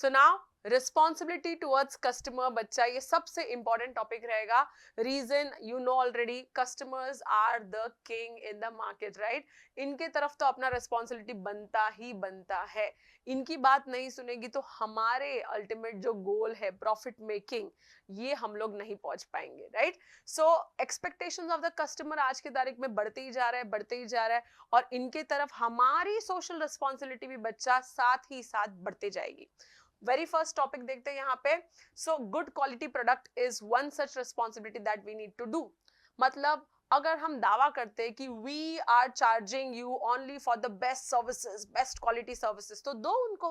सो now responsibility towards customer बच्चा, ये सबसे इंपॉर्टेंट टॉपिक रहेगा. Reason you know already, customers are the king in the market, right. इनके तरफ तो अपना रिस्पॉन्सिबिलिटी बनता ही बनता है. इनकी बात नहीं सुनेगी तो हमारे अल्टीमेट जो गोल है प्रॉफिट मेकिंग, ये हम लोग नहीं पहुंच पाएंगे, right. So expectations of the customer आज की तारीख में बढ़ते ही जा रहा है, बढ़ते ही जा रहा है, और इनके तरफ हमारी सोशल रिस्पॉन्सिबिलिटी भी बच्चा साथ ही साथ बढ़ते जाएगी. वेरी फर्स्ट टॉपिक देखते हैं यहाँ पे. So good quality product is one such responsibility that we need to do. मतलब अगर हम दावा करते हैं कि we are charging you only for the best services, best quality services, तो दो उनको,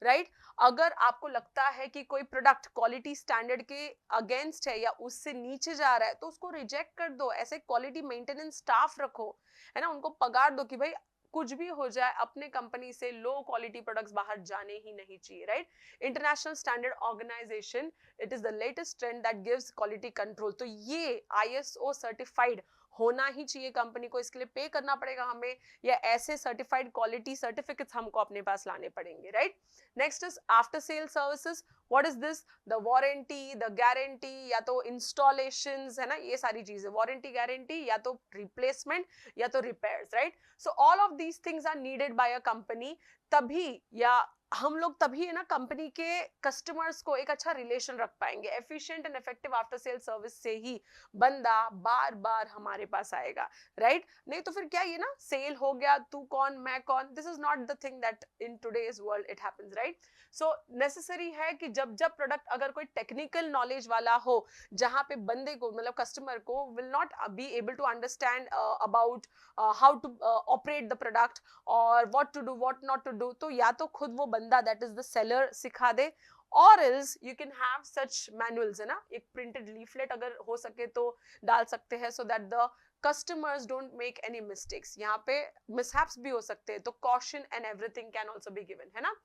राइट. अगर आपको लगता है कि कोई प्रोडक्ट क्वालिटी स्टैंडर्ड के अगेंस्ट है या उससे नीचे जा रहा है तो उसको रिजेक्ट कर दो. ऐसे क्वालिटी मेंटेनेंस स्टाफ रखो, है ना, उनको पगार दो कि भाई कुछ भी हो जाए अपने कंपनी से लो क्वालिटी प्रोडक्ट्स बाहर जाने ही नहीं चाहिए, right. International standard organization, it is the latest trend that gives quality control. तो ये आईएसओ सर्टिफाइड होना ही चाहिए कंपनी को. इसके लिए पे करना पड़ेगा हमें, या ऐसे सर्टिफाइड क्वालिटी सर्टिफिकेट्स हमको अपने पास लाने पड़ेंगे, right. Next is after sale services. What is this? The warranty, the guarantee, या तो इंस्टॉलेशंस, है ना, ये सारी चीजें. वारंटी, गारंटी, या तो रिप्लेसमेंट, या तो repairs, right. So all of these things are needed by a company. तभी या हम लोग तभी, है ना, कंपनी के कस्टमर्स को एक अच्छा रिलेशन रख पाएंगे. Efficient and effective after sale service से ही बंदा बार बार हमारे पास आएगा, राइट. नहीं तो फिर क्या, ये ना सेल हो गया, तू कौन मैं कौन, this is not the thing that in today's world it happens, right. So necessary है कि जब जब प्रोडक्ट अगर कोई टेक्निकल नॉलेज वाला हो, जहां पे बंदे को, मतलब कस्टमर को, will not be able to understand about how to operate the product और what to do what not to do, तो या तो खुद वो बंदा, दैट इज द सेलर, सिखा दे, और else you can have such manuals, है ना, एक प्रिंटेड लीफलेट अगर हो सके तो डाल सकते हैं, so that the customers don't make any mistakes. यहाँ पे मिसहैप्स भी हो सकते हैं, तो caution and everything can also be given, है ना.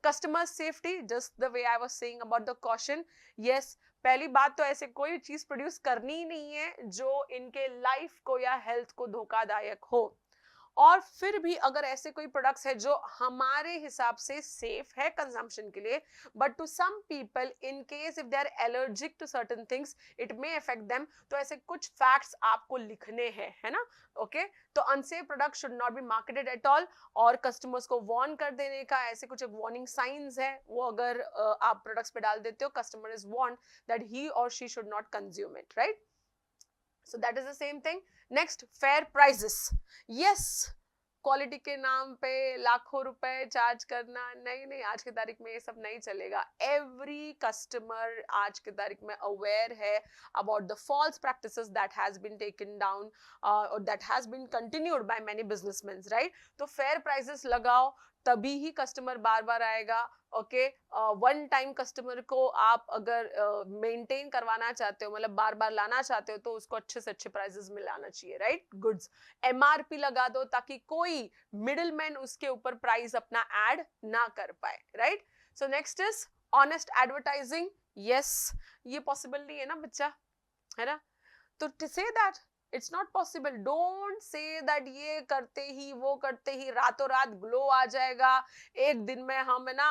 Customer safety, just the way I was saying about the caution. Yes, पहली बात तो ऐसे कोई चीज प्रोड्यूस करनी ही नहीं है जो इनके लाइफ को या हेल्थ को धोखादायक हो. और फिर भी अगर ऐसे कोई प्रोडक्ट्स है जो हमारे हिसाब से सेफ है कंजम्पशन के लिए, but to some people in case if they are allergic to certain things it may affect them, तो ऐसे कुछ फैक्ट्स आपको लिखने हैं, है ना. ओके, तो unsafe product should not be marketed at all, और कस्टमर्स को वार्न कर देने का ऐसे कुछ एक वार्निंग साइंस है, वो अगर आप प्रोडक्ट्स पे डाल देते हो, customer is warned that he और she should not consume it, right. So that is the same thing. Next, fair prices. Yes, quality के नाम पे लाखों रुपए चार्ज करना, नहीं नहीं, आज की तारीख में ये सब नहीं चलेगा. एवरी कस्टमर आज की तारीख में अवेयर है about the false practices that has been taken down और that has been continued by many businessman, right. तो फेयर प्राइसेस लगाओ, तभी ही कस्टमर बार बार आएगा. ओके, वन टाइम कस्टमर को आप अगर मेंटेन करवाना चाहते हो, मतलब बार बार लाना चाहते हो, तो उसको अच्छे से अच्छे प्राइसेस में लाना चाहिए, राइट. गुड्स एमआरपी लगा दो ताकि कोई मिडिल मैन उसके ऊपर प्राइस अपना ऐड ना कर पाए, right. So next is honest advertising. Yes, ये पॉसिबल नहीं है ना बच्चा, है ना. तो to say that it's not possible, don't say that ये करते ही वो करते ही रातों रात ग्लो आ जाएगा, एक दिन में हम, है ना,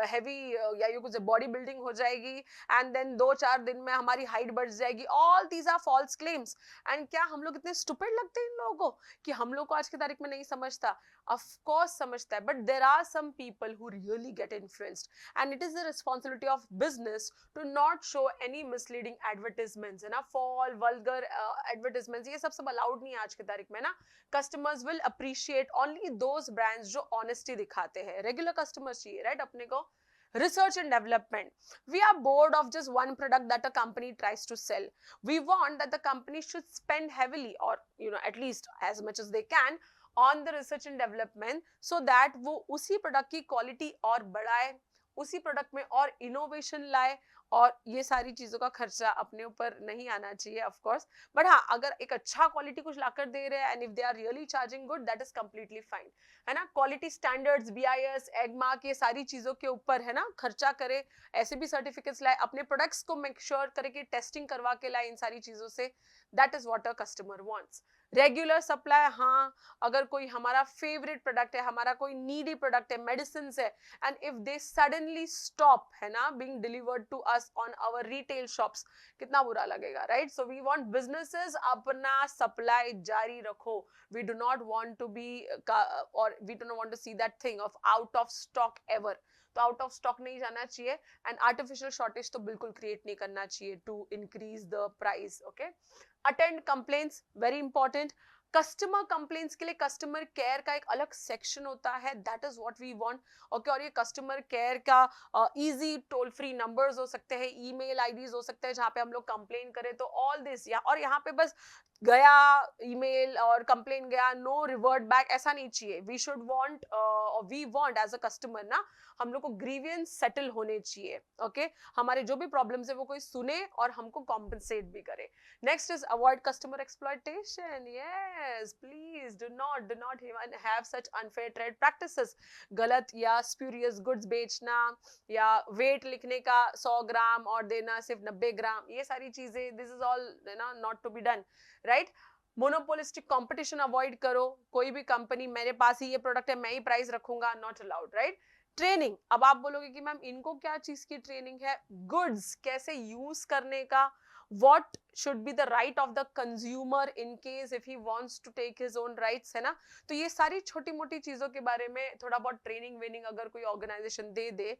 हैवी या यू कुछ बॉडी बिल्डिंग हो जाएगी, एंड देन 2-4 दिन में हमारी हाइट बढ़ जाएगी. All these are false claims. And क्या हम लोग इतने स्टूपिड लगते हैं इन लोगों को कि हम लोग को आज की तारीख में नहीं समझता? ऑफ कोर्स समझता है, but there are some people who really get influenced, and it is the responsibility of business to not show any misleading advertisements, है ना, फॉल वल्गर एडवर्टाइजमेंट्स, ये सब अलाउड नहीं है आज की तारीख में ना. Customers will appreciate only those brands जो ऑनेस्टी दिखाते हैं. रेगुलर कस्टमर्स चाहिए, राइट, अपने को. Research and development. We are bored of just one product that a company tries to sell. We want that the company should spend heavily, or you know, at least as much as they can, on the research and development, so that वो उसी product की quality और बढ़ाए, उसी product में और innovation लाए, और ये सारी चीजों का खर्चा अपने ऊपर नहीं आना चाहिए ऑफ कोर्स. बट हाँ, अगर एक अच्छा क्वालिटी कुछ लाकर दे रहे हैं and if they are really charging good, that is completely fine, है ना. क्वालिटी स्टैंडर्ड्स, बीआईएस, एगमार्क, ये सारी चीजों के ऊपर, है ना, खर्चा करे, ऐसे भी सर्टिफिकेट्स लाए, अपने प्रोडक्ट्स को मेक श्योर करे कि टेस्टिंग करवा के लाए इन सारी चीजों से. That is what a customer wants, regular supply, हाँ, अगर कोई हमारा फेवरेट प्रोडक्ट है, हमारा कोई नीडी प्रोडक्ट है, मेडिसिन है, and if they suddenly stop, है ना, being delivered to us on our retail shops, कितना बुरा लगेगा, right? So we want businesses अपना सप्लाई जारी रखो, we do not want to be और we do not want to see that thing off out of stock ever. तो out of stock नहीं जाना चाहिए, एंड आर्टिफिशियल शॉर्टेज तो बिल्कुल क्रिएट नहीं करना चाहिए to increase the price. Okay, attend complaints, very important. Customer complaints के लिए कस्टमर केयर का एक अलग सेक्शन होता है, that is what we want. Okay, और ये कस्टमर केयर का इजी टोल फ्री नंबर्स हो सकते हैं, ईमेल आईडीज हो सकते हैं जहां पे हम लोग कंप्लेन करें, तो ऑल दिस, या और यहाँ पे बस गया ईमेल और कंप्लेन गया, नो रिवर्ट बैक, ऐसा नहीं चाहिए। We should want, we want as a customer ना, हम लोग को ग्रीवियंस सेटल होने चाहिए। ओके, हमारे जो भी प्रॉब्लम्स है वो कोई सुने और हमको कॉम्पनसेट भी करे। Next is avoid customer exploitation. Yes, please do not even have such unfair trade practices. गलत या spurious goods बेचना, या weight लिखने का 100 ग्राम और देना सिर्फ 90 ग्राम, ये सारी चीजें, this is all, you know, not to be done, right? Monopolistic competition avoid करो, कोई भी कंपनी मेरे पास ही ये प्रोडक्ट है, मैं ही प्राइस रखूंगा, नॉट अलाउड, राइट? ट्रेनिंग, अब आप बोलोगे कि मैम इनको क्या चीज की ट्रेनिंग है? गुड्स कैसे यूज करने का, what should be the right of the consumer in case if he wants to take his own rights, है ना? तो ये सारी छोटी मोटी चीजों के बारे में थोड़ा बहुत ट्रेनिंग वेनिंग अगर कोई ऑर्गेनाइजेशन दे दे,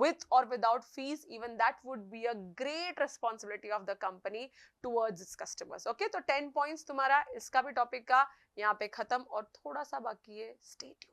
with or without fees, even that would be a great responsibility of the company towards its customers. Okay, तो 10 points तुम्हारा इसका भी टॉपिक का यहाँ पे खत्म, और थोड़ा सा बाकी है, stay tuned.